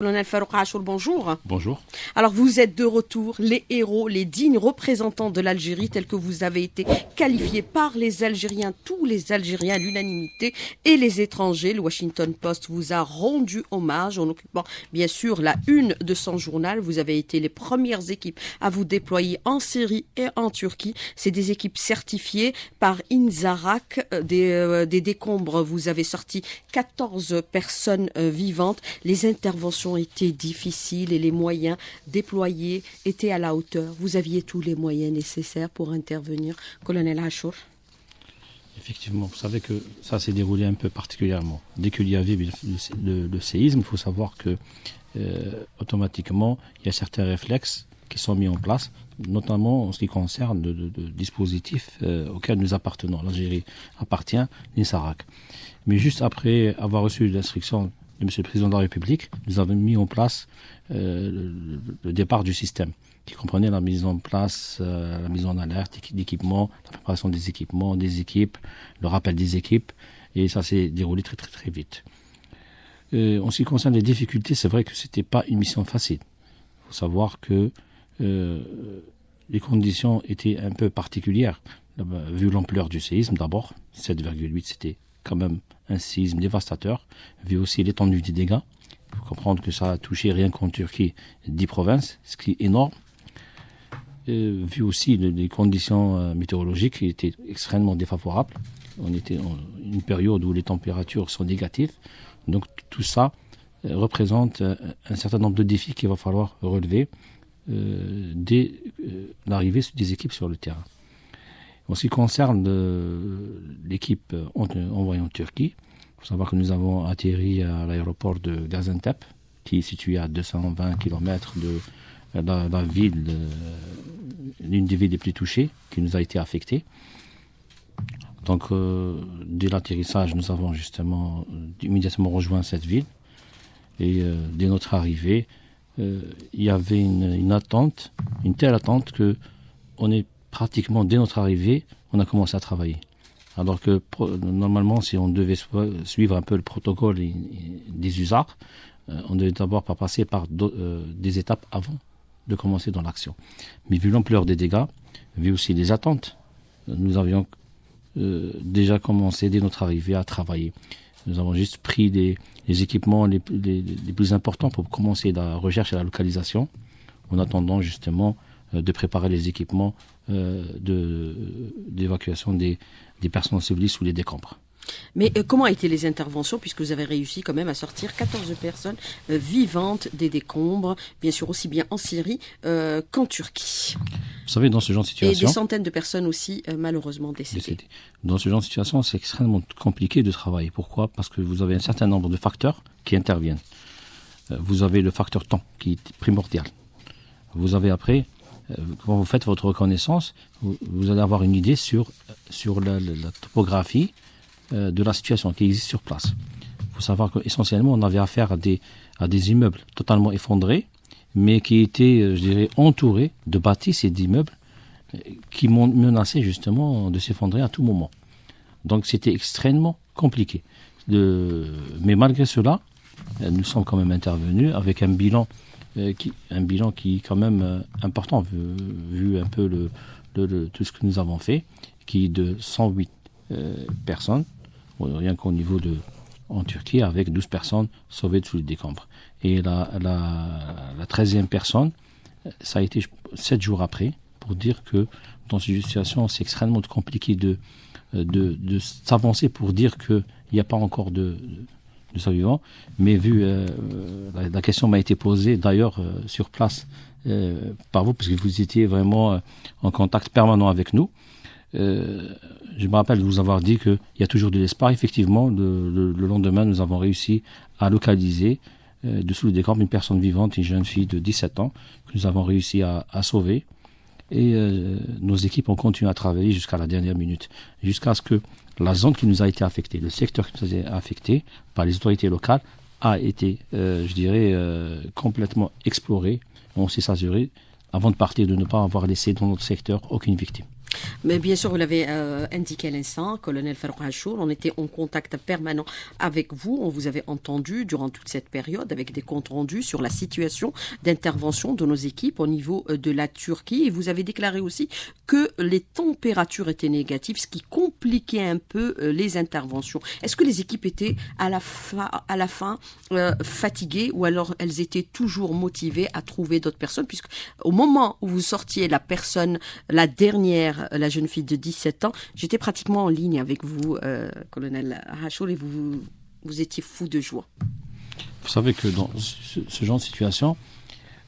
Colonel Farouk Achour, bonjour. Bonjour. Alors vous êtes de retour, les héros, les dignes représentants de l'Algérie, tels que vous avez été qualifiés par les Algériens, tous les Algériens à l'unanimité et les étrangers. Le Washington Post vous a rendu hommage en occupant bien sûr la une de son journal. Vous avez été les premières équipes à vous déployer en Syrie et en Turquie. C'est des équipes certifiées par Inzarak. Des décombres, vous avez sorti 14 personnes vivantes. Les interventions étaient difficiles et les moyens déployés étaient à la hauteur. Vous aviez tous les moyens nécessaires pour intervenir, colonel Achour. Effectivement, vous savez que ça s'est déroulé un peu particulièrement. Dès qu'il y avait le séisme, il faut savoir que automatiquement, il y a certains réflexes qui sont mis en place, notamment en ce qui concerne le dispositif auquel nous appartenons. L'Algérie appartient à l'Insarak. Mais juste après avoir reçu l'instruction de M. le Président de la République, nous avons mis en place le départ du système, qui comprenait la mise en place, la mise en alerte d'équipements, la préparation des équipements, des équipes, le rappel des équipes, et ça s'est déroulé très très très vite. En ce qui concerne les difficultés, c'est vrai que c'était pas une mission facile. Il faut savoir que les conditions étaient un peu particulières, vu l'ampleur du séisme d'abord, 7,8 c'était quand même un séisme dévastateur, vu aussi l'étendue des dégâts. Il faut comprendre que ça a touché rien qu'en Turquie 10 provinces, ce qui est énorme. Vu aussi les conditions météorologiques qui étaient extrêmement défavorables. On était en une période où les températures sont négatives. Donc tout ça représente un certain nombre de défis qu'il va falloir relever dès l'arrivée des équipes sur le terrain. En ce qui concerne l'équipe envoyée en Turquie, il faut savoir que nous avons atterri à l'aéroport de Gaziantep, qui est situé à 220 km de la ville, l'une des villes les plus touchées, qui nous a été affectée. Donc, dès l'atterrissage, nous avons justement immédiatement rejoint cette ville. Et dès notre arrivée, il y avait une attente, une telle attente que on est pratiquement, dès notre arrivée, on a commencé à travailler. Alors que normalement, si on devait suivre un peu le protocole des USAR, on devait d'abord passer par des étapes avant de commencer dans l'action. Mais vu l'ampleur des dégâts, vu aussi les attentes, nous avions déjà commencé dès notre arrivée à travailler. Nous avons juste pris les équipements les plus importants pour commencer la recherche et la localisation, en attendant justement de préparer les équipements d'évacuation des personnes civiles sous les décombres. Mais comment étaient les interventions, puisque vous avez réussi quand même à sortir 14 personnes vivantes des décombres, bien sûr aussi bien en Syrie qu'en Turquie. Vous savez, dans ce genre de situation... Et des centaines de personnes aussi malheureusement décédées. Dans ce genre de situation, c'est extrêmement compliqué de travailler. Pourquoi ? Parce que vous avez un certain nombre de facteurs qui interviennent. Vous avez le facteur temps, qui est primordial. Vous avez après... Quand vous faites votre reconnaissance, vous allez avoir une idée sur la topographie de la situation qui existe sur place. Il faut savoir qu'essentiellement, on avait affaire à des immeubles totalement effondrés, mais qui étaient, je dirais, entourés de bâtisses et d'immeubles qui menaçaient justement de s'effondrer à tout moment. Donc c'était extrêmement compliqué. Mais malgré cela, nous sommes quand même intervenus avec un bilan qui est quand même important, vu un peu tout ce que nous avons fait, qui est de 108 personnes, rien qu'au niveau en Turquie, avec 12 personnes sauvées sous les décombres. Et la 13e personne, ça a été 7 jours après, pour dire que dans cette situation, c'est extrêmement compliqué de s'avancer pour dire qu'il n'y a pas encore de survivants, mais vu la question m'a été posée d'ailleurs sur place par vous, parce que vous étiez vraiment en contact permanent avec nous. Je me rappelle de vous avoir dit qu'il y a toujours de l'espoir. Effectivement, le lendemain, nous avons réussi à localiser dessous le décor une personne vivante, une jeune fille de 17 ans, que nous avons réussi à sauver. Et nos équipes ont continué à travailler jusqu'à la dernière minute, jusqu'à ce que la zone qui nous a été affectée, le secteur qui nous a été affecté par les autorités locales a été, je dirais, complètement exploré. On s'est assuré, avant de partir, de ne pas avoir laissé dans notre secteur aucune victime. Mais bien sûr, vous l'avez indiqué à l'instant, colonel Farouk Hachour, on était en contact permanent avec vous. On vous avait entendu durant toute cette période avec des comptes rendus sur la situation d'intervention de nos équipes au niveau de la Turquie. Et vous avez déclaré aussi que les températures étaient négatives, ce qui compliquait un peu les interventions. Est-ce que les équipes étaient à la fin fatiguées, ou alors elles étaient toujours motivées à trouver d'autres personnes, puisque au moment où vous sortiez la dernière, la jeune fille de 17 ans, j'étais pratiquement en ligne avec vous, colonel Hachour, et vous étiez fou de joie. Vous savez que dans ce genre de situation,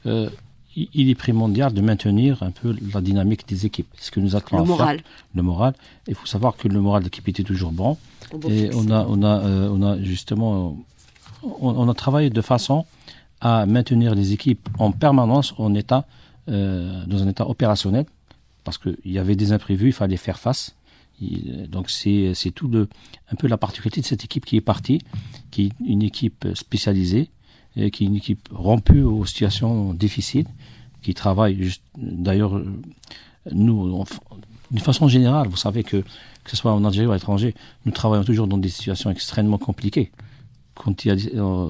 il est primordial de maintenir un peu la dynamique des équipes. C'est ce que nous attendons à faire. Le moral. Il faut savoir que le moral de l'équipe était toujours bon. Et on a justement, on a travaillé de façon à maintenir les équipes en permanence dans un état opérationnel, parce qu'il y avait des imprévus, il fallait faire face. Donc c'est un peu la particularité de cette équipe qui est partie, qui est une équipe spécialisée, qui est une équipe rompue aux situations difficiles, qui travaille, d'ailleurs, nous, d'une façon générale, vous savez que ce soit en Algérie ou à l'étranger, nous travaillons toujours dans des situations extrêmement compliquées.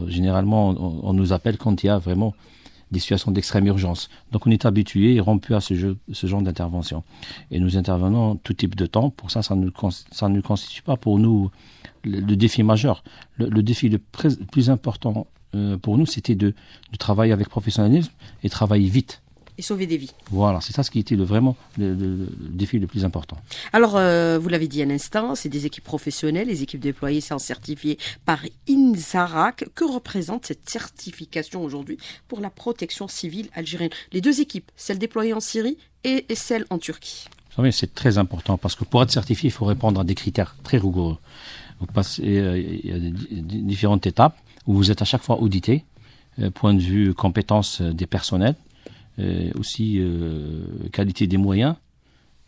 Généralement, on nous appelle quand il y a vraiment des situations d'extrême urgence. Donc on est habitué et rompu à ce genre d'intervention. Et nous intervenons tout type de temps. Pour ça, ça ne constitue pas pour nous le défi majeur. Le défi le plus important pour nous, c'était de travailler avec professionnalisme et travailler vite. Et sauver des vies. Voilà, c'est ça ce qui était vraiment le défi le plus important. Alors, vous l'avez dit à l'instant, c'est des équipes professionnelles, les équipes déployées sont certifiées par INSARAC. Que représente cette certification aujourd'hui pour la protection civile algérienne? Les deux équipes, celle déployée en Syrie et celle en Turquie. Vous savez, c'est très important parce que pour être certifié, il faut répondre à des critères très rigoureux. Il y a différentes étapes où vous êtes à chaque fois audité, point de vue compétences des personnels, aussi qualité des moyens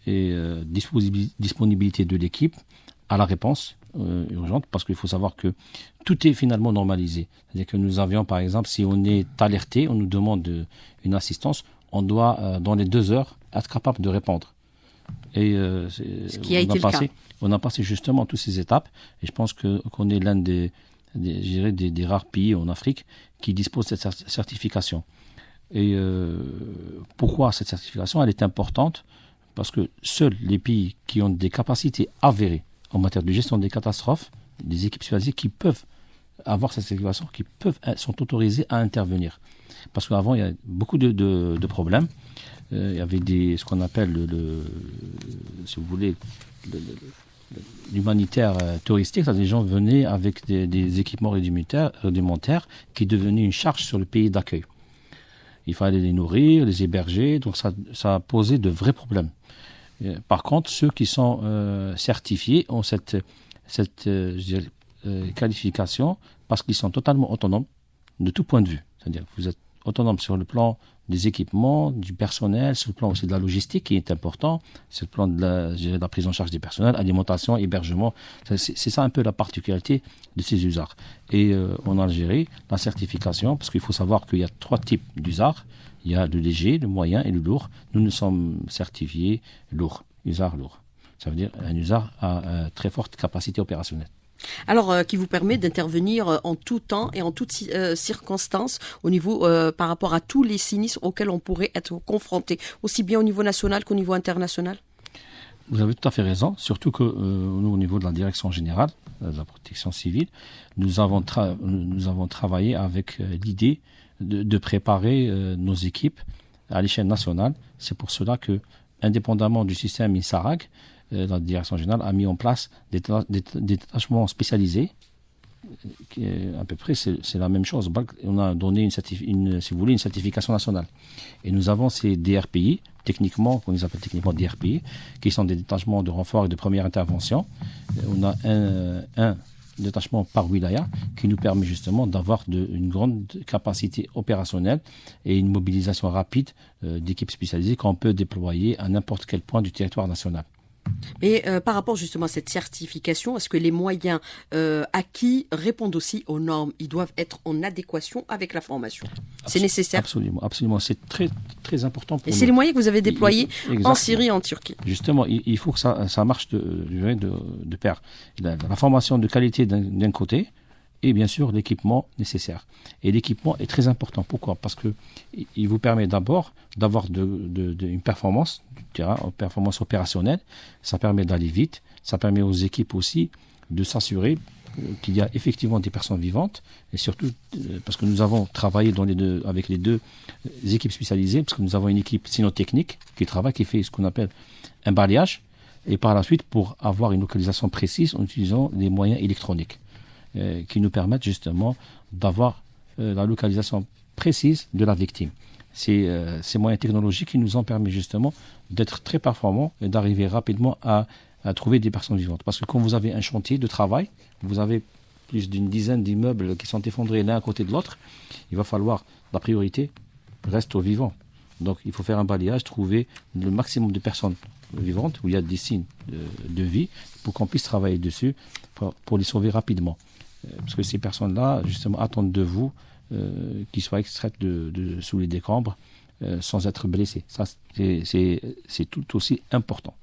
et disponibilité de l'équipe à la réponse urgente, parce qu'il faut savoir que tout est finalement normalisé. C'est-à-dire que nous avions, par exemple, si on est alerté, on nous demande une assistance, on doit, dans les 2 heures, être capable de répondre. Et ce qui a été le cas. On a passé justement toutes ces étapes, et je pense qu'on est l'un des rares pays en Afrique qui dispose de cette certification. Et pourquoi cette certification? Elle est importante parce que seuls les pays qui ont des capacités avérées en matière de gestion des catastrophes, des équipes spécialisées qui peuvent avoir cette certification, sont autorisés à intervenir. Parce qu'avant, il y a beaucoup de problèmes. Il y avait ce qu'on appelle, si vous voulez, l'humanitaire touristique. Les gens venaient avec des équipements rudimentaires qui devenaient une charge sur le pays d'accueil. Il fallait les nourrir, les héberger, donc ça a posé de vrais problèmes. Par contre, ceux qui sont certifiés ont cette qualification parce qu'ils sont totalement autonomes de tout point de vue. C'est-à-dire que vous êtes autonome sur le plan des équipements, du personnel, sur le plan aussi de la logistique qui est important, sur le plan de la prise en charge des personnels, alimentation, hébergement. C'est ça un peu la particularité de ces USAR. Et en Algérie, la certification, parce qu'il faut savoir qu'il y a 3 types d'USAR. Il y a le léger, le moyen et le lourd. Nous sommes certifiés lourd, USAR lourd. Ça veut dire un USAR à très forte capacité opérationnelle. Alors, qui vous permet d'intervenir en tout temps et en toutes circonstances au niveau, par rapport à tous les sinistres auxquels on pourrait être confronté, aussi bien au niveau national qu'au niveau international? Vous avez tout à fait raison, surtout que nous, au niveau de la direction générale de la protection civile, nous avons travaillé avec l'idée de préparer nos équipes à l'échelle nationale. C'est pour cela que, indépendamment du système INSARAC, la direction générale a mis en place des détachements spécialisés. À peu près, c'est la même chose. On a donné si vous voulez, une certification nationale. Et nous avons ces DRPI, techniquement, qu'on les appelle techniquement DRPI, qui sont des détachements de renfort et de première intervention. On a un détachement par wilaya qui nous permet justement d'avoir une grande capacité opérationnelle et une mobilisation rapide d'équipes spécialisées qu'on peut déployer à n'importe quel point du territoire national. Mais par rapport justement à cette certification, est-ce que les moyens acquis répondent aussi aux normes? Ils doivent être en adéquation avec la formation. C'est nécessaire. Absolument, absolument. C'est très, très important pour Et nous. c'est les moyens que vous avez déployés en Syrie et en Turquie. Justement, il faut que ça marche de pair. La formation de qualité d'un côté, et bien sûr l'équipement nécessaire. Et l'équipement est très important. Pourquoi? Parce que il vous permet d'abord d'avoir une performance du terrain, une performance opérationnelle. Ça permet d'aller vite. Ça permet aux équipes aussi de s'assurer qu'il y a effectivement des personnes vivantes. Et surtout parce que nous avons travaillé avec les deux équipes spécialisées, parce que nous avons une équipe cynotechnique qui fait ce qu'on appelle un balayage. Et par la suite, pour avoir une localisation précise en utilisant des moyens électroniques qui nous permettent justement d'avoir la localisation précise de la victime. C'est ces moyens technologiques qui nous ont permis justement d'être très performants et d'arriver rapidement à trouver des personnes vivantes. Parce que quand vous avez un chantier de travail, vous avez plus d'une dizaine d'immeubles qui sont effondrés l'un à côté de l'autre, il va falloir, la priorité reste aux vivants. Donc il faut faire un balayage, trouver le maximum de personnes vivantes où il y a des signes de vie pour qu'on puisse travailler dessus pour les sauver rapidement. Parce que ces personnes-là, justement, attendent de vous qu'ils soient extraites sous les décombres sans être blessées. Ça, c'est tout aussi important.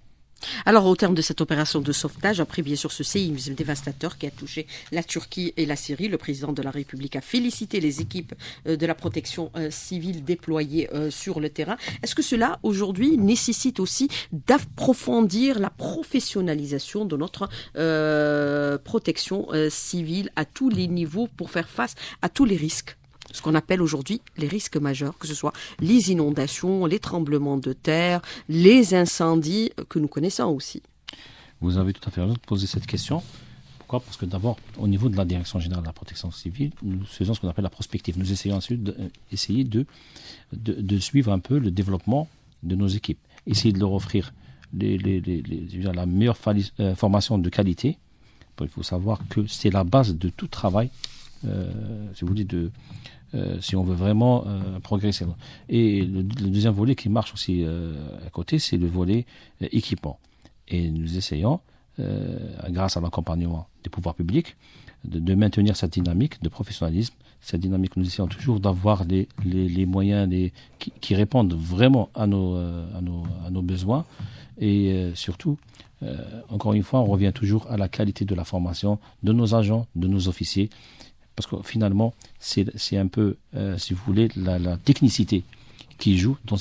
Alors, au terme de cette opération de sauvetage, après bien sûr ce séisme dévastateur qui a touché la Turquie et la Syrie, le président de la République a félicité les équipes de la protection civile déployées sur le terrain. Est-ce que cela, aujourd'hui, nécessite aussi d'approfondir la professionnalisation de notre protection civile à tous les niveaux pour faire face à tous les risques? Ce qu'on appelle aujourd'hui les risques majeurs, que ce soit les inondations, les tremblements de terre, les incendies que nous connaissons aussi. Vous avez tout à fait raison de poser cette question. Pourquoi? Parce que d'abord, au niveau de la Direction générale de la protection civile, nous faisons ce qu'on appelle la prospective. Nous essayons ensuite d'essayer de suivre un peu le développement de nos équipes. Essayer de leur offrir la meilleure formation de qualité. Il faut savoir que c'est la base de tout travail, si vous voulez, si on veut vraiment progresser. Et le deuxième volet qui marche aussi à côté, c'est le volet équipement. Et nous essayons, grâce à l'accompagnement des pouvoirs publics, de maintenir cette dynamique de professionnalisme. Cette dynamique, nous essayons toujours d'avoir les moyens qui répondent vraiment à nos besoins. Et surtout, encore une fois, on revient toujours à la qualité de la formation de nos agents, de nos officiers. Parce que finalement, c'est un peu, si vous voulez, la technicité qui joue dans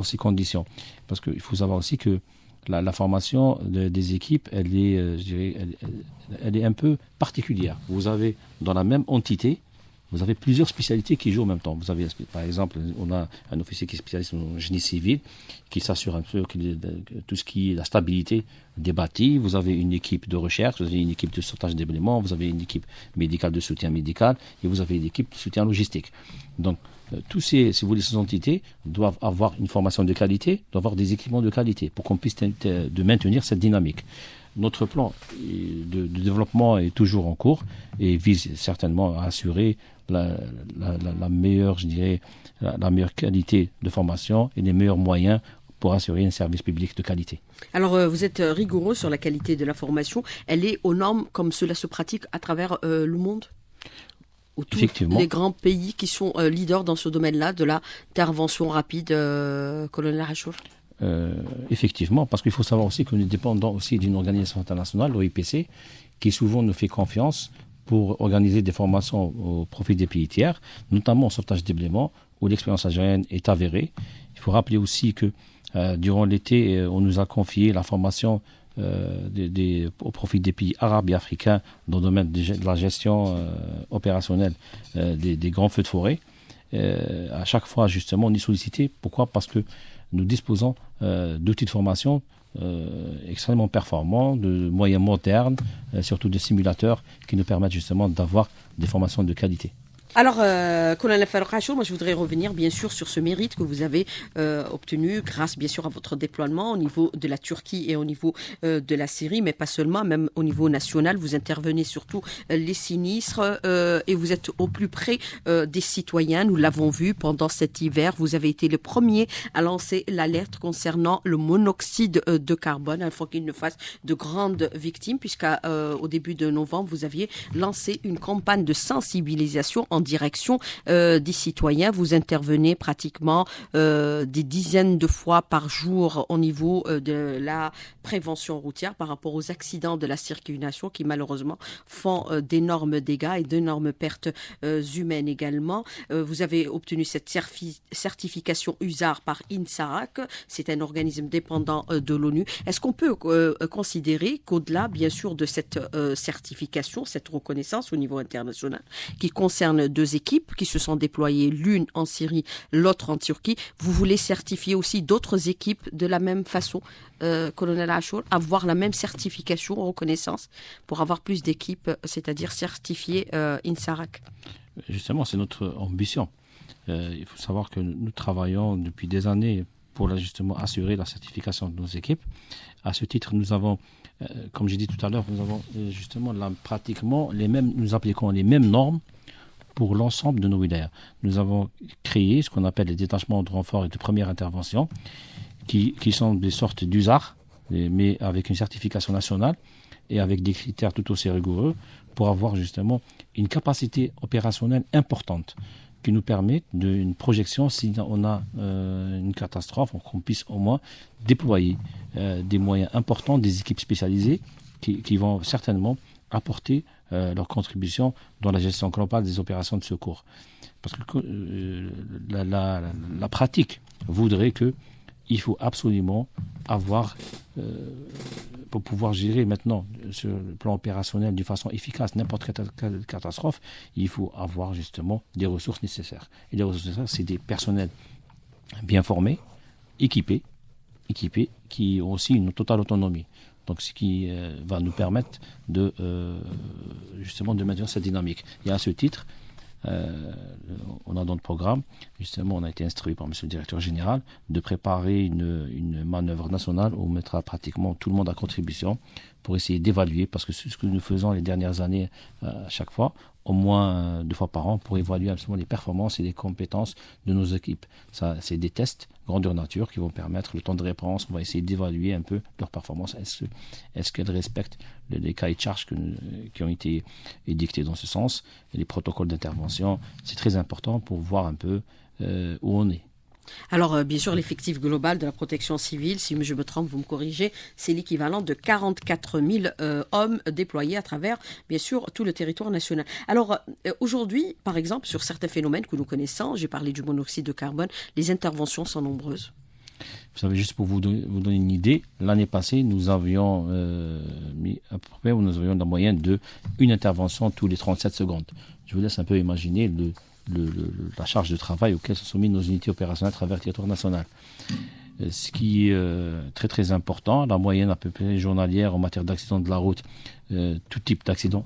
ces conditions. Parce qu'il faut savoir aussi que la formation des équipes, elle est un peu particulière. Vous avez dans la même entité, vous avez plusieurs spécialités qui jouent en même temps. Vous avez, par exemple, on a un officier qui est spécialiste en génie civil, qui s'assure un peu que tout ce qui est la stabilité des bâtis. Vous avez une équipe de recherche, vous avez une équipe de sauvetage d'éléments, vous avez une équipe médicale de soutien médical, et vous avez une équipe de soutien logistique. Donc, tous ces entités doivent avoir une formation de qualité, doivent avoir des équipements de qualité pour qu'on puisse de maintenir cette dynamique. Notre plan de développement est toujours en cours et vise certainement à assurer la meilleure, je dirais, la meilleure qualité de formation et les meilleurs moyens pour assurer un service public de qualité. Alors, vous êtes rigoureux sur la qualité de la formation. Elle est aux normes comme cela se pratique à travers le monde? Ou tous les grands pays qui sont leaders dans ce domaine-là de l'intervention rapide, colonel Hachour? Effectivement, parce qu'il faut savoir aussi que nous dépendons aussi d'une organisation internationale, l'OIPC, qui souvent nous fait confiance pour organiser des formations au profit des pays tiers, notamment au sauvetage d'éléments, où l'expérience algérienne est avérée. Il faut rappeler aussi que durant l'été, on nous a confié la formation au profit des pays arabes et africains dans le domaine de la gestion opérationnelle des grands feux de forêt. À chaque fois, justement, on est sollicité. Pourquoi? Parce que nous disposons d'outils de formation extrêmement performants, de moyens modernes, surtout de simulateurs qui nous permettent justement d'avoir des formations de qualité. Alors, colonel Farouk Achour, moi je voudrais revenir bien sûr sur ce mérite que vous avez obtenu grâce bien sûr à votre déploiement au niveau de la Turquie et au niveau de la Syrie, mais pas seulement, même au niveau national. Vous intervenez surtout les sinistres et vous êtes au plus près des citoyens. Nous l'avons vu pendant cet hiver. Vous avez été le premier à lancer l'alerte concernant le monoxyde de carbone, afin qu'il ne fasse de grandes victimes, puisqu'au début de novembre, vous aviez lancé une campagne de sensibilisation en direction des citoyens. Vous intervenez pratiquement des dizaines de fois par jour au niveau de la prévention routière par rapport aux accidents de la circulation qui malheureusement font d'énormes dégâts et d'énormes pertes humaines également. Vous avez obtenu cette certification USAR par INSARAC. C'est un organisme dépendant de l'ONU. Est-ce qu'on peut considérer qu'au-delà, bien sûr, de cette certification, cette reconnaissance au niveau international, qui concerne deux équipes qui se sont déployées, l'une en Syrie, l'autre en Turquie, vous voulez certifier aussi d'autres équipes de la même façon, colonel Achour, avoir la même certification, reconnaissance, pour avoir plus d'équipes, c'est-à-dire certifiées INSARAC? Justement, c'est notre ambition. Il faut savoir que nous travaillons depuis des années pour justement assurer la certification de nos équipes. À ce titre, nous avons, comme j'ai dit tout à l'heure, nous avons justement là, pratiquement nous appliquons les mêmes normes pour l'ensemble de nos wilayas. Nous avons créé ce qu'on appelle les détachements de renfort et de première intervention, qui sont des sortes d'USAR, mais avec une certification nationale et avec des critères tout aussi rigoureux pour avoir justement une capacité opérationnelle importante qui nous permet d'une projection si on a une catastrophe, qu'on puisse au moins déployer des moyens importants, des équipes spécialisées qui vont certainement apporter leur contribution dans la gestion globale des opérations de secours. Parce que la pratique voudrait qu'il faut absolument avoir, pour pouvoir gérer maintenant sur le plan opérationnel de façon efficace n'importe quelle catastrophe, il faut avoir justement des ressources nécessaires. Et les ressources nécessaires, c'est des personnels bien formés, équipés, qui ont aussi une totale autonomie. Donc, ce qui va nous permettre justement de maintenir cette dynamique. Et à ce titre, on a dans le programme, justement, on a été instruit par M. le directeur général de préparer une manœuvre nationale où on mettra pratiquement tout le monde à contribution pour essayer d'évaluer, parce que c'est ce que nous faisons les dernières années à chaque fois, au moins 2 fois par an, pour évaluer absolument les performances et les compétences de nos équipes. Ça, c'est des tests grandeur nature qui vont permettre le temps de réponse. On va essayer d'évaluer un peu leurs performances. Est-ce qu'elles respectent les cahiers de charges qui ont été édictés dans ce sens, et les protocoles d'intervention. C'est très important pour voir un peu où on est. Alors, bien sûr, l'effectif global de la protection civile, si je me trompe, vous me corrigez, c'est l'équivalent de 44 000 hommes déployés à travers, bien sûr, tout le territoire national. Alors, aujourd'hui, par exemple, sur certains phénomènes que nous connaissons, j'ai parlé du monoxyde de carbone, les interventions sont nombreuses. Vous savez, juste pour vous donner une idée, l'année passée, nous avions mis à peu près, nous avions la moyenne de une intervention tous les 37 secondes. Je vous laisse un peu imaginer la charge de travail auquel sont soumises nos unités opérationnelles à travers le territoire national. Ce qui est très très important, la moyenne à peu près journalière en matière d'accidents de la route, tout type d'accident,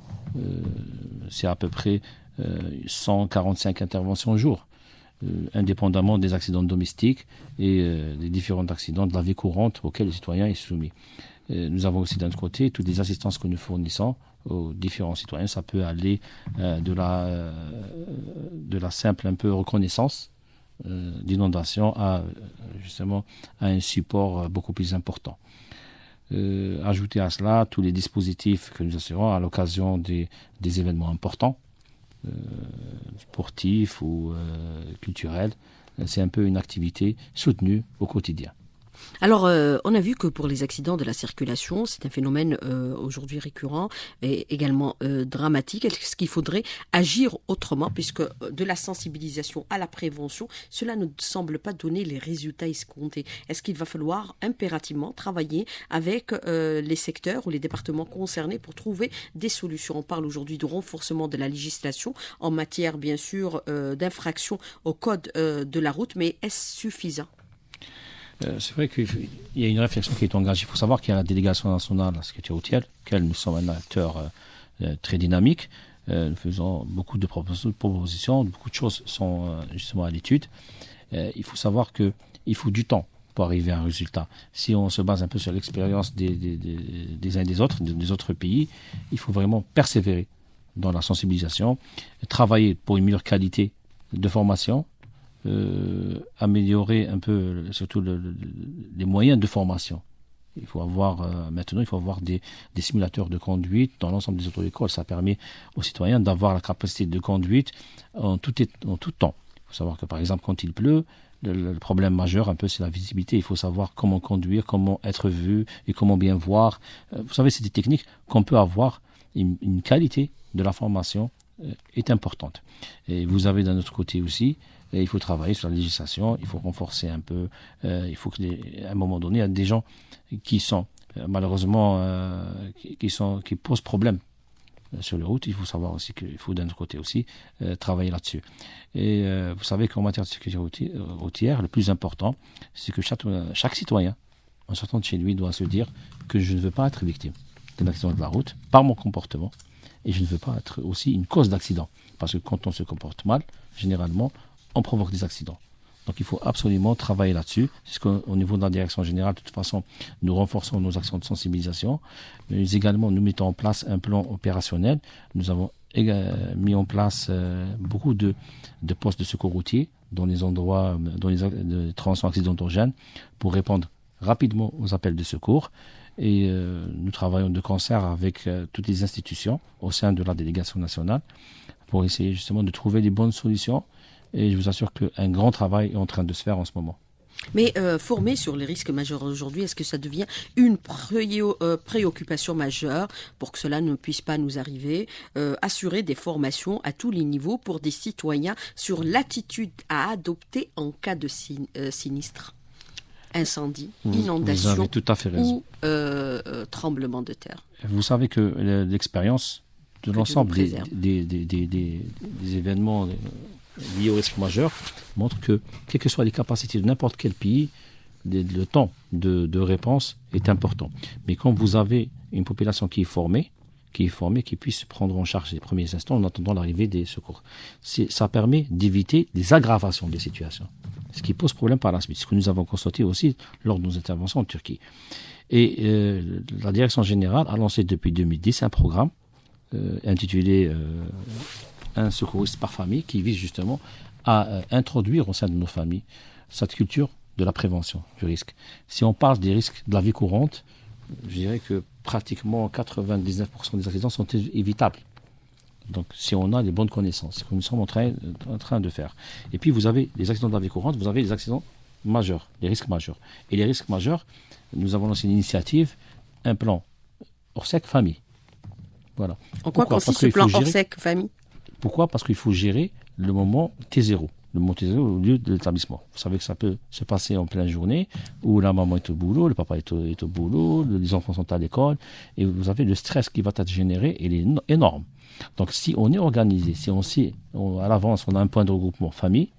c'est à peu près 145 interventions au jour, indépendamment des accidents domestiques et des différents accidents de la vie courante auxquels les citoyens sont soumis. Nous avons aussi d'un autre côté toutes les assistances que nous fournissons aux différents citoyens. Ça peut aller de la simple un peu reconnaissance d'inondation à justement à un support beaucoup plus important. Ajouter à cela tous les dispositifs que nous assurons à l'occasion des événements importants, sportifs ou culturels. C'est un peu une activité soutenue au quotidien. Alors, on a vu que pour les accidents de la circulation, c'est un phénomène aujourd'hui récurrent et également dramatique. Est-ce qu'il faudrait agir autrement, puisque de la sensibilisation à la prévention, cela ne semble pas donner les résultats escomptés? Est-ce qu'il va falloir impérativement travailler avec les secteurs ou les départements concernés pour trouver des solutions? On parle aujourd'hui de renforcement de la législation en matière, bien sûr, d'infraction au code de la route, mais est-ce suffisant? C'est vrai qu'il y a une réflexion qui est engagée. Il faut savoir qu'il y a la délégation nationale à la sécurité routière, auquel nous sommes un acteur très dynamique. nous faisons beaucoup de propositions, beaucoup de choses sont justement à l'étude. Il faut savoir qu'il faut du temps pour arriver à un résultat. Si on se base un peu sur l'expérience des uns et des autres pays, il faut vraiment persévérer dans la sensibilisation, travailler pour une meilleure qualité de formation, améliorer un peu surtout les moyens de formation. Il faut avoir maintenant, il faut avoir des simulateurs de conduite dans l'ensemble des auto-écoles. Ça permet aux citoyens d'avoir la capacité de conduite en tout temps. Il faut savoir que par exemple quand il pleut, le problème majeur un peu c'est la visibilité. Il faut savoir comment conduire, comment être vu et comment bien voir. Vous savez, c'est des techniques qu'on peut avoir. Une qualité de la formation est importante. Et vous avez d'un autre côté aussi, il faut travailler sur la législation, il faut renforcer un peu, il faut qu'à un moment donné, il y a des gens qui sont malheureusement qui posent problème sur les routes. Il faut savoir aussi qu'il faut d'un autre côté aussi travailler là-dessus. Et vous savez qu'en matière de sécurité routière, le plus important, c'est que chaque citoyen, en sortant de chez lui, doit se dire que je ne veux pas être victime d'un accident de la route par mon comportement, et je ne veux pas être aussi une cause d'accident, parce que quand on se comporte mal, généralement, on provoque des accidents. Donc il faut absolument travailler là-dessus. C'est ce qu'au niveau de la direction générale, de toute façon, nous renforçons nos actions de sensibilisation, mais également nous mettons en place un plan opérationnel. Nous avons mis en place beaucoup de postes de secours routier dans les endroits, dans les transports accidentogènes, pour répondre rapidement aux appels de secours. Et nous travaillons de concert avec toutes les institutions au sein de la délégation nationale pour essayer justement de trouver les bonnes solutions. Et je vous assure qu'un grand travail est en train de se faire en ce moment. Mais former sur les risques majeurs aujourd'hui, est-ce que ça devient une préoccupation majeure pour que cela ne puisse pas nous arriver? Assurer des formations à tous les niveaux pour des citoyens sur l'attitude à adopter en cas de sinistre, incendie, inondation, vous avez tout à fait raison, ou tremblement de terre. Vous savez que l'expérience de l'ensemble des événements liés au risque majeur montre que, quelles que soient les capacités de n'importe quel pays, le temps de réponse est important. Mais quand vous avez une population qui est formée, qui puisse prendre en charge les premiers instants en attendant l'arrivée des secours, ça permet d'éviter des aggravations des situations, ce qui pose problème par la suite, ce que nous avons constaté aussi lors de nos interventions en Turquie. Et la direction générale a lancé depuis 2010 un programme intitulé un secouriste par famille, qui vise justement à introduire au sein de nos familles cette culture de la prévention du risque. Si on parle des risques de la vie courante, je dirais que pratiquement 99% des accidents sont évitables. Donc si on a les bonnes connaissances, ce que nous sommes en train de faire. Et puis vous avez les accidents de la vie courante, vous avez les accidents majeurs, les risques majeurs. Et les risques majeurs, nous avons lancé une initiative, un plan Orsec famille. Voilà. En quoi consiste ce plan Orsec famille? Pourquoi? Parce qu'il faut gérer le moment T0, le moment T0 au lieu de l'établissement. Vous savez que ça peut se passer en pleine journée, où la maman est au boulot, le papa est au boulot, les enfants sont à l'école, et vous avez le stress qui va être généré, il est énorme. Donc si on est organisé, si on sait à l'avance, on a un point de regroupement famille,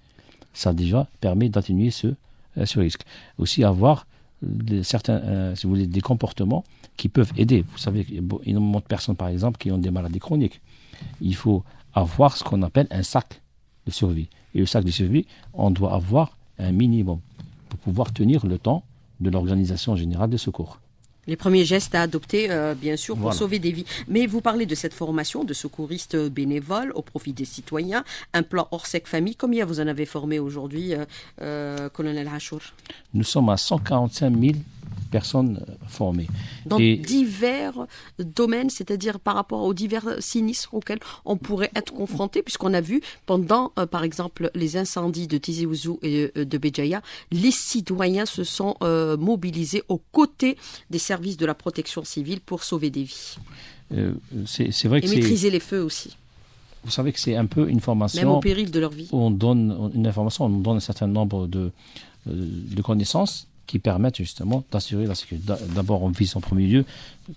ça déjà permet d'atténuer ce risque. Aussi avoir certains, si vous voulez, des comportements qui peuvent aider. Vous savez qu'il y a énormément de personnes, par exemple, qui ont des maladies chroniques. Il faut avoir ce qu'on appelle un sac de survie. Et le sac de survie, on doit avoir un minimum pour pouvoir tenir le temps de l'organisation générale des secours. Les premiers gestes à adopter, bien sûr, pour Voilà. sauver des vies. Mais vous parlez de cette formation de secouristes bénévoles au profit des citoyens, un plan Orsec famille. Combien vous en avez formé aujourd'hui, colonel Hachour? Nous sommes à 145 000 personnes formées. Dans divers domaines, c'est-à-dire par rapport aux divers sinistres auxquels on pourrait être confronté, puisqu'on a vu pendant, par exemple, les incendies de Tizi Ouzou et de Béjaïa, les citoyens se sont mobilisés aux côtés des services de la protection civile pour sauver des vies. C'est vrai que et maîtriser les feux aussi. Vous savez que c'est un peu une formation... Même au péril de leur vie. On donne une information, on donne un certain nombre de connaissances qui permettent justement d'assurer la sécurité. D'abord, on vise en premier lieu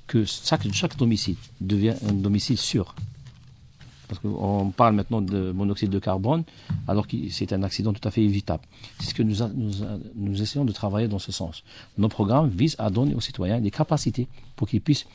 que chaque domicile devient un domicile sûr. Parce qu'on parle maintenant de monoxyde de carbone, alors que c'est un accident tout à fait évitable. C'est ce que nous essayons de travailler dans ce sens. Nos programmes visent à donner aux citoyens des capacités pour qu'ils puissent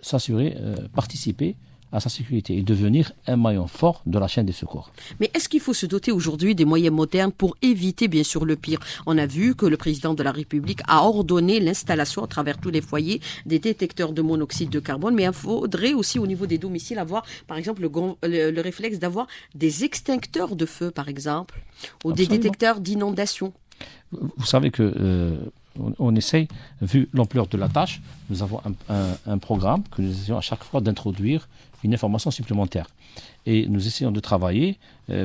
s'assurer, participer à sa sécurité et devenir un maillon fort de la chaîne des secours. Mais est-ce qu'il faut se doter aujourd'hui des moyens modernes pour éviter bien sûr le pire? On a vu que le président de la République a ordonné l'installation à travers tous les foyers des détecteurs de monoxyde de carbone, mais il faudrait aussi au niveau des domiciles avoir par exemple le réflexe d'avoir des extincteurs de feu par exemple, ou des détecteurs d'inondation. Vous savez que on essaye, vu l'ampleur de la tâche, nous avons un programme que nous essayons à chaque fois d'introduire une information supplémentaire. Et nous essayons de travailler,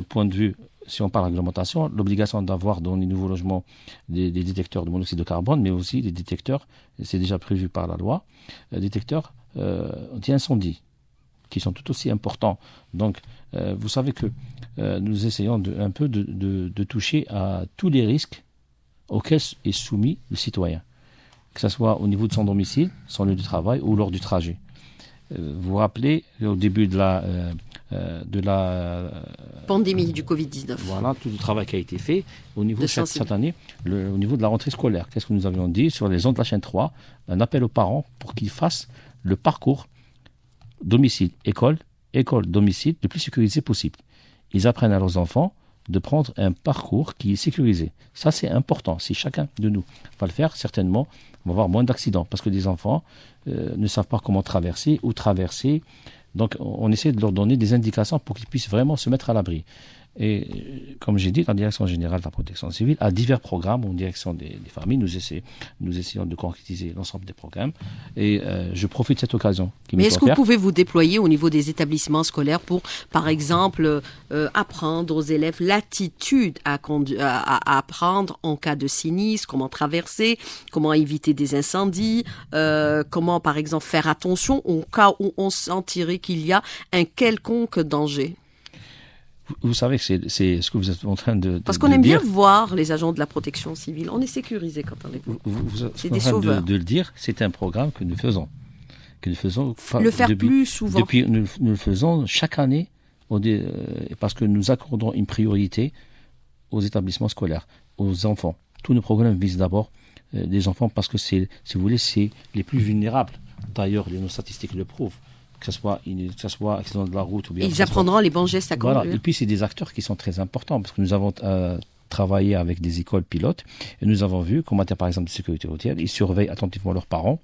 point de vue, si on parle réglementation, l'obligation d'avoir dans les nouveaux logements des détecteurs de monoxyde de carbone, mais aussi des détecteurs, c'est déjà prévu par la loi, détecteurs anti-incendie, qui sont tout aussi importants. Donc, vous savez que nous essayons un peu de toucher à tous les risques auquel est soumis le citoyen, que ce soit au niveau de son domicile, son lieu de travail ou lors du trajet. Vous vous rappelez, au début de la pandémie du Covid-19. Voilà, tout le travail qui a été fait au niveau cette année, au niveau de la rentrée scolaire. Qu'est-ce que nous avions dit sur les ondes de la chaîne 3? Un appel aux parents pour qu'ils fassent le parcours domicile, école, domicile, le plus sécurisé possible. Ils apprennent à leurs enfants de prendre un parcours qui est sécurisé. Ça, c'est important. Si chacun de nous va le faire, certainement, on va avoir moins d'accidents parce que les enfants ne savent pas comment traverser, où traverser. Donc, on essaie de leur donner des indications pour qu'ils puissent vraiment se mettre à l'abri. Et comme j'ai dit, la Direction générale de la protection civile a divers programmes en direction des familles. Nous essayons de concrétiser l'ensemble des programmes. Et je profite de cette occasion. Mais est-ce que vous pouvez vous déployer au niveau des établissements scolaires pour, par exemple, apprendre aux élèves l'attitude à apprendre en cas de sinistre, comment traverser, comment éviter des incendies, comment, par exemple, faire attention au cas où on sentirait qu'il y a un quelconque danger? Vous savez que c'est ce que vous êtes en train de Parce qu'on aime bien voir les agents de la protection civile. On est sécurisé quand on est. C'est des sauveurs. De le dire, c'est un programme que nous faisons. Le faire plus souvent. Depuis, nous le faisons chaque année parce que nous accordons une priorité aux établissements scolaires, aux enfants. Tous nos programmes visent d'abord les enfants parce que si vous voulez, c'est les plus vulnérables. D'ailleurs, nos statistiques le prouvent. Que ce soit accident de la route ou bien... Ils apprendront les bons gestes à conduire. Voilà. Et puis, c'est des acteurs qui sont très importants parce que nous avons travaillé avec des écoles pilotes et nous avons vu qu'en matière, par exemple, de sécurité routière, ils surveillent attentivement leurs parents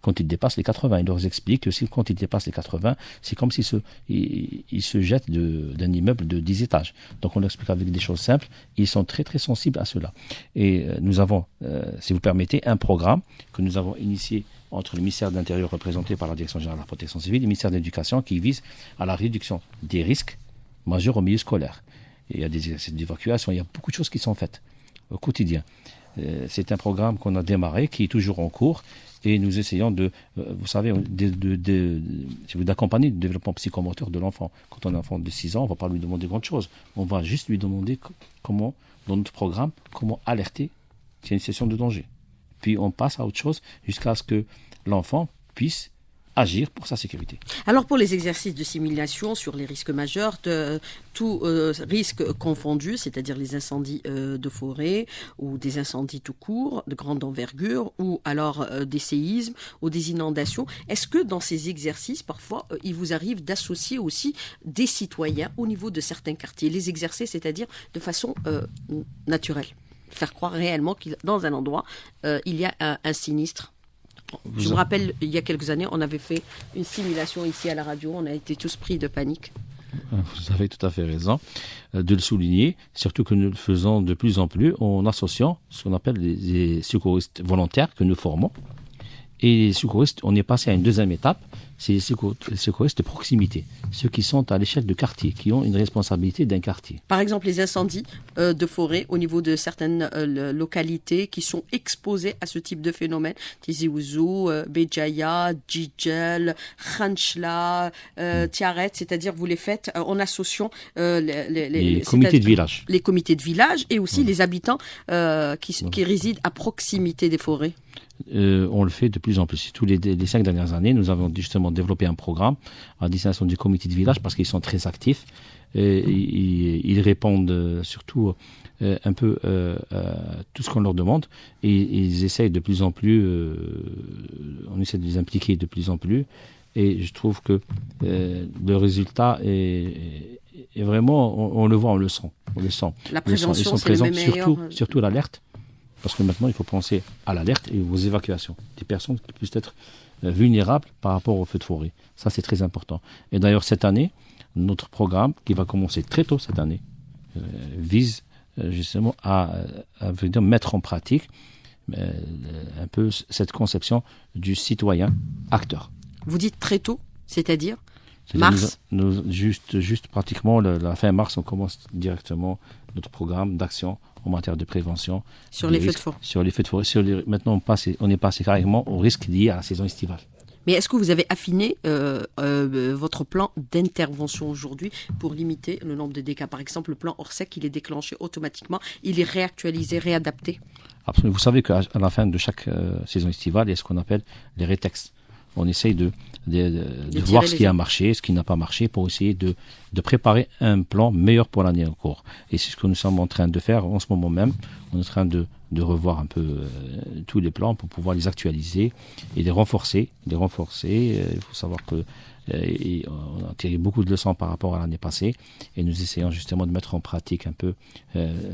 quand ils dépassent les 80. Ils leur expliquent que quand ils dépassent les 80, c'est comme s'ils se jettent d'un immeuble de 10 étages. Donc, on leur explique avec des choses simples. Ils sont très, très sensibles à cela. Et nous avons, si vous permettez, un programme que nous avons initié entre le ministère de l'Intérieur représenté par la Direction générale de la protection civile et le ministère de l'Éducation qui vise à la réduction des risques majeurs au milieu scolaire. Et il y a des évacuations, il y a beaucoup de choses qui sont faites au quotidien. C'est un programme qu'on a démarré, qui est toujours en cours et nous essayons vous savez, d'accompagner le développement psychomoteur de l'enfant. Quand on a un enfant de 6 ans, on ne va pas lui demander grand chose. On va juste lui demander comment, dans notre programme, comment alerter qu'il y a une situation de danger. Puis on passe à autre chose jusqu'à ce que l'enfant puisse agir pour sa sécurité. Alors pour les exercices de simulation sur les risques majeurs, tout risque confondu, c'est-à-dire les incendies de forêt ou des incendies tout court, de grande envergure, ou alors des séismes ou des inondations, est-ce que dans ces exercices, parfois, il vous arrive d'associer aussi des citoyens au niveau de certains quartiers, les exercer, c'est-à-dire de façon naturelle, faire croire réellement qu'il dans un endroit, il y a un sinistre? Je me rappelle, il y a quelques années, on avait fait une simulation ici à la radio, on a été tous pris de panique. Vous avez tout à fait raison de le souligner, surtout que nous le faisons de plus en plus en associant ce qu'on appelle les secouristes volontaires que nous formons. Et les secouristes, on est passé à une deuxième étape, c'est les secouristes de proximité, ceux qui sont à l'échelle de quartier, qui ont une responsabilité d'un quartier. Par exemple, les incendies de forêt au niveau de certaines localités qui sont exposées à ce type de phénomène, Tizi Ouzou, Béjaïa, Djidjel, Khanchla, Tiaret, c'est-à-dire vous les faites en associant les comités de village. Les comités de village et aussi les habitants qui résident à proximité des forêts. On le fait de plus en plus. Tous les 5 dernières années, nous avons justement développé un programme à destination du comité de village parce qu'ils sont très actifs. Ils répondent surtout un peu à tout ce qu'on leur demande et ils essayent de plus en plus, on essaie de les impliquer de plus en plus Et je trouve que le résultat est vraiment, on le voit, on le sent. La prévention, Ils sont c'est le présents, meilleur. surtout l'alerte. Parce que maintenant, il faut penser à l'alerte et aux évacuations. Des personnes qui puissent être vulnérables par rapport aux feux de forêt. Ça, c'est très important. Et d'ailleurs, cette année, notre programme, qui va commencer très tôt cette année, vise justement à mettre en pratique un peu cette conception du citoyen acteur. Vous dites très tôt, c'est-à-dire C'est-à-dire mars. juste pratiquement la fin mars, on commence directement notre programme d'action en matière de prévention Sur des les feux de risques, forêt. sur les feux de forêt. Maintenant, on est passé carrément aux risques liés à la saison estivale. Mais est-ce que vous avez affiné votre plan d'intervention aujourd'hui pour limiter le nombre de dégâts? Par exemple, le plan Orsec, il est déclenché automatiquement, il est réactualisé, réadapté. Absolument. Vous savez qu'à la fin de chaque saison estivale, il y a ce qu'on appelle les rétextes. On essaye de voir ce qui a marché, ce qui n'a pas marché, pour essayer de préparer un plan meilleur pour l'année en cours. Et c'est ce que nous sommes en train de faire en ce moment même. On est en train de revoir un peu tous les plans pour pouvoir les actualiser et les renforcer. Il faut savoir que on a tiré beaucoup de leçons par rapport à l'année passée et nous essayons justement de mettre en pratique un peu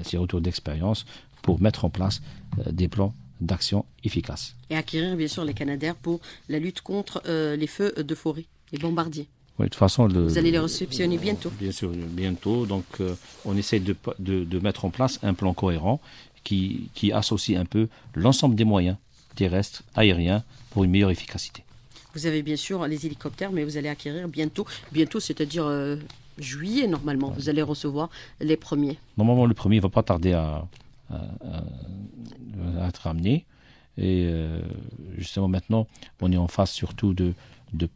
ces retours d'expérience pour mettre en place des plans d'action efficaces. Et acquérir bien sûr les Canadair pour la lutte contre les feux de forêt, les bombardiers. Oui, de toute façon, vous allez les réceptionner bientôt. Bien sûr, bientôt. Donc, on essaie de mettre en place un plan cohérent qui associe un peu l'ensemble des moyens terrestres, aériens, pour une meilleure efficacité. Vous avez bien sûr les hélicoptères, mais vous allez acquérir bientôt, c'est-à-dire juillet normalement, vous allez recevoir les premiers. Normalement, le premier ne va pas tarder à être amené. Et justement, maintenant, on est en phase surtout de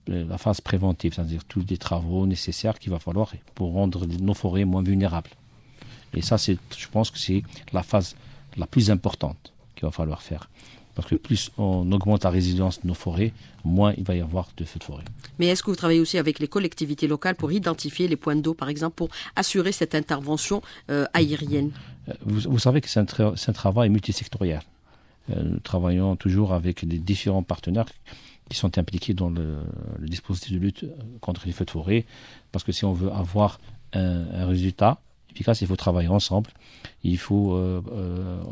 la phase préventive, c'est-à-dire tous les travaux nécessaires qu'il va falloir pour rendre nos forêts moins vulnérables. Et ça, je pense que c'est la phase la plus importante qu'il va falloir faire. Parce que plus on augmente la résilience de nos forêts, moins il va y avoir de feux de forêt. Mais est-ce que vous travaillez aussi avec les collectivités locales pour identifier les points d'eau, par exemple, pour assurer cette intervention aérienne? Vous savez que c'est un travail multisectoriel. Nous travaillons toujours avec les différents partenaires qui sont impliqués dans le dispositif de lutte contre les feux de forêt. Parce que si on veut avoir un résultat efficace, il faut travailler ensemble. Il faut,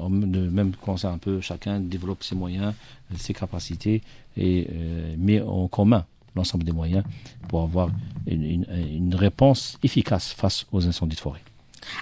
même quand un peu, chacun développe ses moyens, ses capacités, et met en commun l'ensemble des moyens pour avoir une réponse efficace face aux incendies de forêt.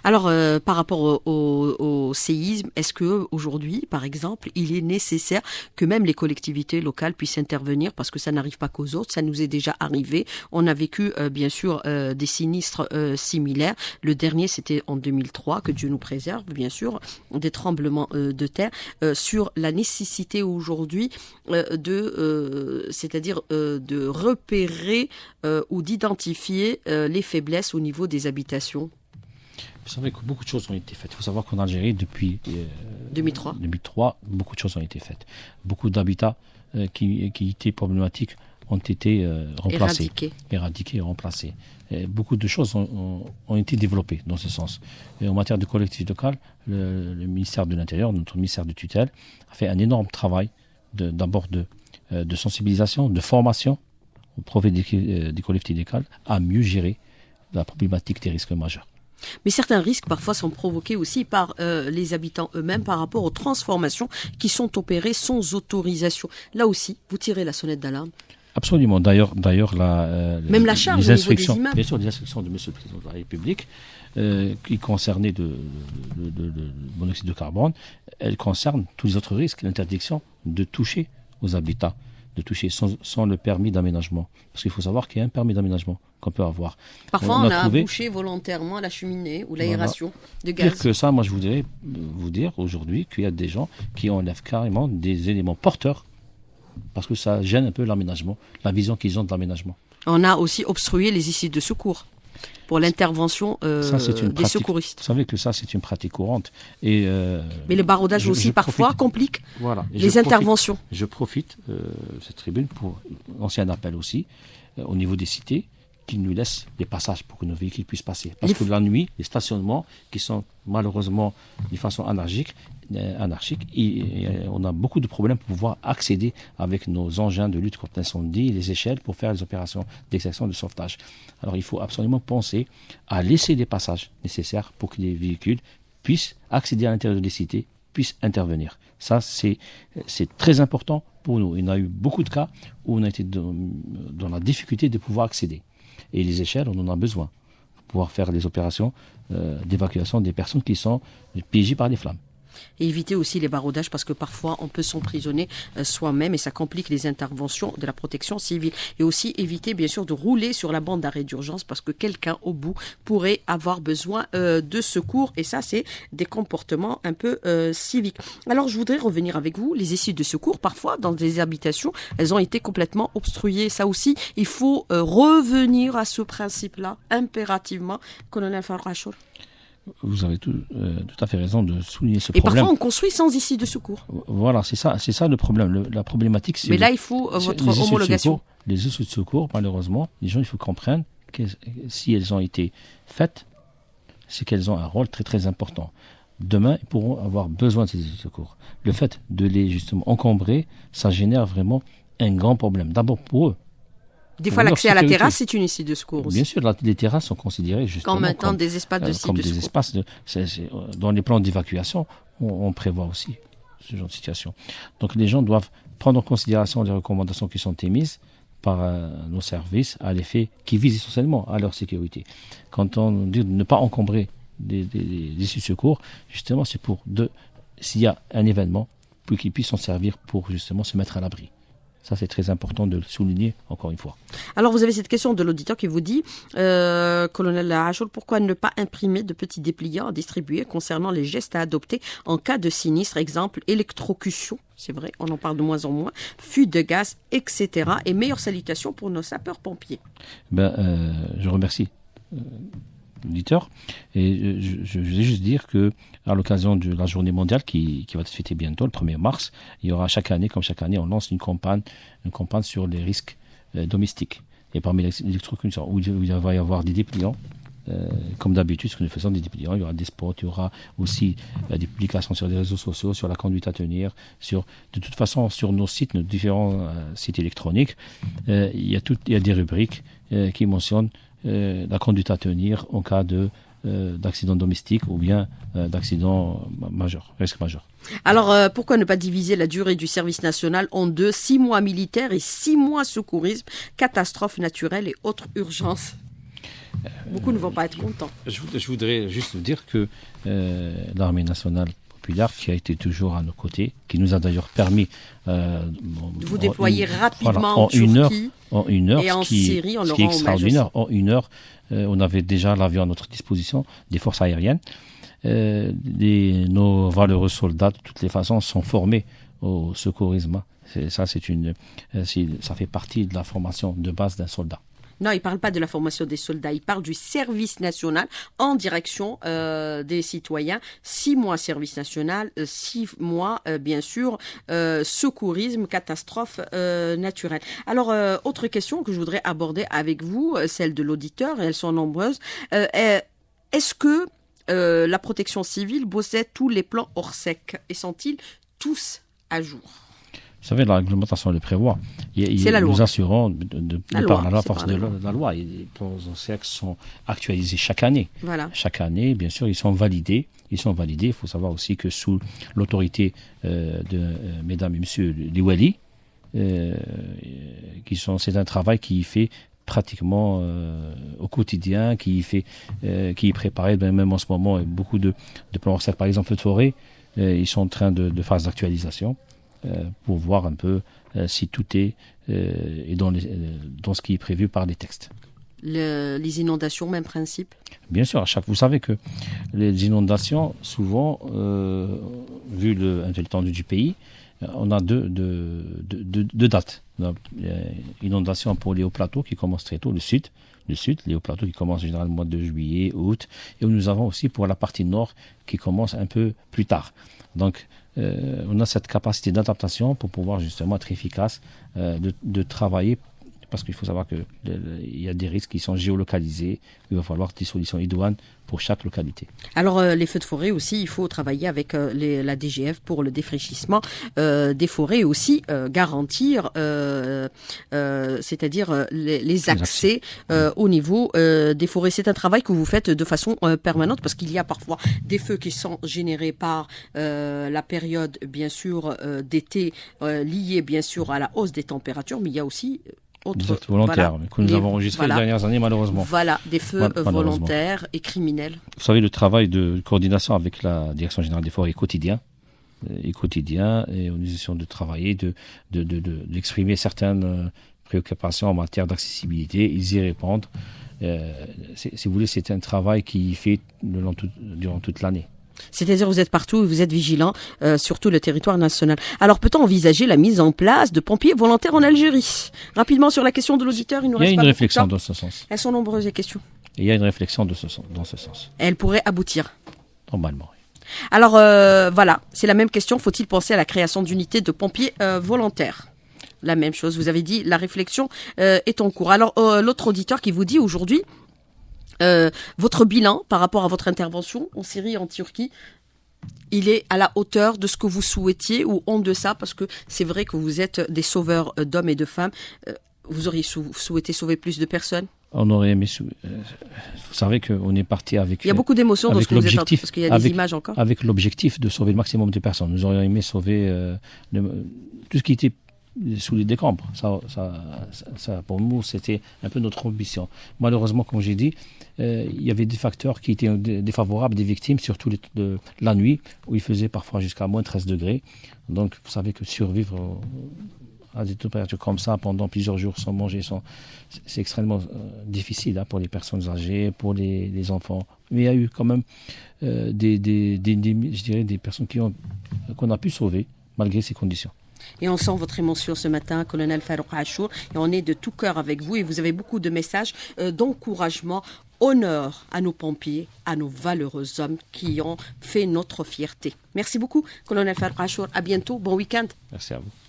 Alors, par rapport au séisme, est-ce que aujourd'hui, par exemple, il est nécessaire que même les collectivités locales puissent intervenir, parce que ça n'arrive pas qu'aux autres, ça nous est déjà arrivé. On a vécu, bien sûr, des sinistres similaires. Le dernier, c'était en 2003, que Dieu nous préserve, bien sûr, des tremblements de terre, sur la nécessité aujourd'hui c'est-à-dire de repérer ou d'identifier les faiblesses au niveau des habitations. Vous savez que beaucoup de choses ont été faites. Il faut savoir qu'en Algérie, depuis 2003, beaucoup de choses ont été faites. Beaucoup d'habitats qui étaient problématiques ont été éradiqués et remplacés. Et beaucoup de choses ont été développées dans ce sens. Et en matière de collectivité locale, le ministère de l'Intérieur, notre ministère de tutelle, a fait un énorme travail d'abord de sensibilisation, de formation au profit des collectivités locales à mieux gérer la problématique des risques majeurs. Mais certains risques parfois sont provoqués aussi par les habitants eux-mêmes par rapport aux transformations qui sont opérées sans autorisation. Là aussi, vous tirez la sonnette d'alarme. Absolument. D'ailleurs, même la charge au niveau des immeubles. Bien sûr, les instructions de M. le Président de la République qui concernaient le monoxyde de carbone, elles concernent tous les autres risques. L'interdiction de toucher aux habitats, de toucher sans le permis d'aménagement. Parce qu'il faut savoir qu'il y a un permis d'aménagement qu'on peut avoir. Parfois, on a bouché volontairement la cheminée ou l'aération de gaz. Pire que ça, moi, je voudrais vous dire aujourd'hui qu'il y a des gens qui enlèvent carrément des éléments porteurs parce que ça gêne un peu l'aménagement, la vision qu'ils ont de l'aménagement. On a aussi obstrué les issues de secours pour l'intervention des secouristes. Vous savez que ça, c'est une pratique courante. Mais le baroudage aussi, parfois, complique les interventions. Je profite de cette tribune pour lancer un appel aussi au niveau des cités qu'ils nous laissent des passages pour que nos véhicules puissent passer. Parce que la nuit, les stationnements qui sont malheureusement de façon anarchique, on a beaucoup de problèmes pour pouvoir accéder avec nos engins de lutte contre l'incendie, les échelles pour faire les opérations d'extraction de sauvetage. Alors il faut absolument penser à laisser des passages nécessaires pour que les véhicules puissent accéder à l'intérieur des cités, puissent intervenir. Ça, c'est très important pour nous. Il y a eu beaucoup de cas où on a été dans la difficulté de pouvoir accéder. Et les échelles, on en a besoin pour pouvoir faire des opérations d'évacuation des personnes qui sont piégées par les flammes. Et éviter aussi les baraudages parce que parfois on peut s'emprisonner soi-même et ça complique les interventions de la protection civile. Et aussi éviter bien sûr de rouler sur la bande d'arrêt d'urgence parce que quelqu'un au bout pourrait avoir besoin de secours et ça c'est des comportements un peu civiques. Alors je voudrais revenir avec vous, les issues de secours parfois dans des habitations, elles ont été complètement obstruées. Ça aussi, il faut revenir à ce principe-là impérativement. Colonel Farrachour. Vous avez tout à fait raison de souligner ce problème. Et parfois, on construit sans issue de secours. Voilà, c'est ça le problème. La problématique, c'est... Mais là, il faut votre homologation. Les issues de secours, malheureusement, les gens, il faut comprendre que si elles ont été faites, c'est qu'elles ont un rôle très, très important. Demain, ils pourront avoir besoin de ces issues de secours. Le fait de les, justement, encombrer, ça génère vraiment un grand problème. D'abord pour eux. Des fois, l'accès à la terrasse, c'est une issue de secours aussi. Bien sûr, les terrasses sont considérées justement comme des espaces de comme des espaces dans les plans d'évacuation, on prévoit aussi ce genre de situation. Donc les gens doivent prendre en considération les recommandations qui sont émises par nos services à l'effet qui visent essentiellement à leur sécurité. Quand on dit de ne pas encombrer des issues de secours, justement, c'est pour s'il y a un événement, pour qu'ils puissent s'en servir pour justement se mettre à l'abri. Ça, c'est très important de le souligner, encore une fois. Alors, vous avez cette question de l'auditeur qui vous dit, Colonel Achour, pourquoi ne pas imprimer de petits dépliants à distribuer concernant les gestes à adopter en cas de sinistre, exemple, électrocution, c'est vrai, on en parle de moins en moins, fuite de gaz, etc. Et meilleures salutations pour nos sapeurs-pompiers. Je remercie l'auditeur. Et je vais juste dire que à l'occasion de la journée mondiale qui va être fêtée bientôt, le 1er mars, il y aura chaque année, on lance une campagne sur les risques domestiques. Et parmi les électrocutions, où il va y avoir des dépliants, comme d'habitude, ce que nous faisons des dépliants, il y aura des spots, il y aura aussi des publications sur les réseaux sociaux, sur la conduite à tenir, de toute façon, sur nos sites, nos différents sites électroniques, il y a des rubriques qui mentionnent la conduite à tenir en cas d'accident domestique ou bien d'accident majeur, risque majeur. Alors, pourquoi ne pas diviser la durée du service national en deux, 6 mois militaire et 6 mois secourisme, catastrophes naturelles et autres urgences? Beaucoup ne vont pas être contents. Je voudrais juste vous dire que l'armée nationale populaire, qui a été toujours à nos côtés, qui nous a d'ailleurs permis de vous déployer rapidement en Turquie et en Syrie, on leur rend extraordinaire. En 1 heure, on avait déjà l'avion à notre disposition, des forces aériennes. Nos valeureux soldats, de toutes les façons, sont formés au secourisme. Ça fait partie de la formation de base d'un soldat. Non, il ne parle pas de la formation des soldats, il parle du service national en direction des citoyens. 6 mois service national, 6 mois, bien sûr, secourisme, catastrophe naturelle. Alors, autre question que je voudrais aborder avec vous, celle de l'auditeur, et elles sont nombreuses. Est-ce que la protection civile possède tous les plans Orsec et sont-ils tous à jour? Vous savez, la réglementation le prévoit. C'est la loi. Nous assurons, par la force de la loi, les plans Orsec sont actualisés chaque année. Voilà. Chaque année, bien sûr, ils sont validés. Il faut savoir aussi que sous l'autorité de mesdames et messieurs les Wali, c'est un travail qui fait pratiquement au quotidien, qui est préparé, même en ce moment, beaucoup de plans Orsec, par exemple, feu de forêt, ils sont en train de phase d'actualisation. Pour voir un peu si tout est dans ce qui est prévu par les textes. Les inondations, même principe? Bien sûr, vous savez que les inondations, souvent, vu l'étendue du pays, on a deux dates. Inondation pour les hauts plateaux qui commencent très tôt, le sud, les hauts plateaux qui commencent généralement au mois de juillet, août, et où nous avons aussi pour la partie nord qui commence un peu plus tard. Donc, on a cette capacité d'adaptation pour pouvoir justement être efficace, de travailler parce qu'il faut savoir qu'il y a des risques qui sont géolocalisés. Il va falloir des solutions idoines pour chaque localité. Alors les feux de forêt aussi, il faut travailler avec la DGF pour le défraîchissement des forêts et aussi garantir, c'est-à-dire les accès au niveau des forêts. C'est un travail que vous faites de façon permanente parce qu'il y a parfois des feux qui sont générés par la période bien sûr d'été liée bien sûr à la hausse des températures, mais il y a aussi autres volontaires que nous avons enregistrés les dernières années malheureusement. Voilà, des feux volontaires et criminels. Vous savez, le travail de coordination avec la Direction générale des forêts est quotidien. Et on essaie de travailler, d'exprimer certaines préoccupations en matière d'accessibilité. Ils y répondent. Si vous voulez, c'est un travail qui est fait durant toute l'année. C'est-à-dire vous êtes partout et vous êtes vigilant sur tout le territoire national. Alors peut-on envisager la mise en place de pompiers volontaires en Algérie? Rapidement sur la question de l'auditeur, il nous reste pas beaucoup de temps. Il y a une réflexion dans ce sens. Elles sont nombreuses les questions. Il y a une réflexion dans ce sens. Elle pourrait aboutir. Normalement, oui. Alors voilà, c'est la même question. Faut-il penser à la création d'unités de pompiers volontaires? La même chose, vous avez dit, la réflexion est en cours. Alors l'autre auditeur qui vous dit aujourd'hui, votre bilan par rapport à votre intervention en Syrie et en Turquie, il est à la hauteur de ce que vous souhaitiez ou en deçà, parce que c'est vrai que vous êtes des sauveurs d'hommes et de femmes. Vous auriez souhaité sauver plus de personnes? On aurait aimé. Vous savez qu'on est parti avec. Il y a beaucoup d'émotions dans ce que vous êtes en train, parce qu'il y a des images encore. Avec l'objectif de sauver le maximum de personnes. Nous aurions aimé sauver tout ce qui était sous les décombres. Ça, pour nous, c'était un peu notre ambition. Malheureusement, comme j'ai dit, il y avait des facteurs qui étaient défavorables des victimes, surtout la nuit, où il faisait parfois jusqu'à moins 13 degrés. Donc, vous savez que survivre à des températures comme ça pendant plusieurs jours sans manger, c'est extrêmement difficile pour les personnes âgées, pour les enfants. Mais il y a eu quand même je dirais des personnes qu'on a pu sauver malgré ces conditions. Et on sent votre émotion ce matin, colonel Farouk Achour, et on est de tout cœur avec vous et vous avez beaucoup de messages d'encouragement, honneur à nos pompiers, à nos valeureux hommes qui ont fait notre fierté. Merci beaucoup, colonel Farouk Achour. À bientôt, bon week-end. Merci à vous.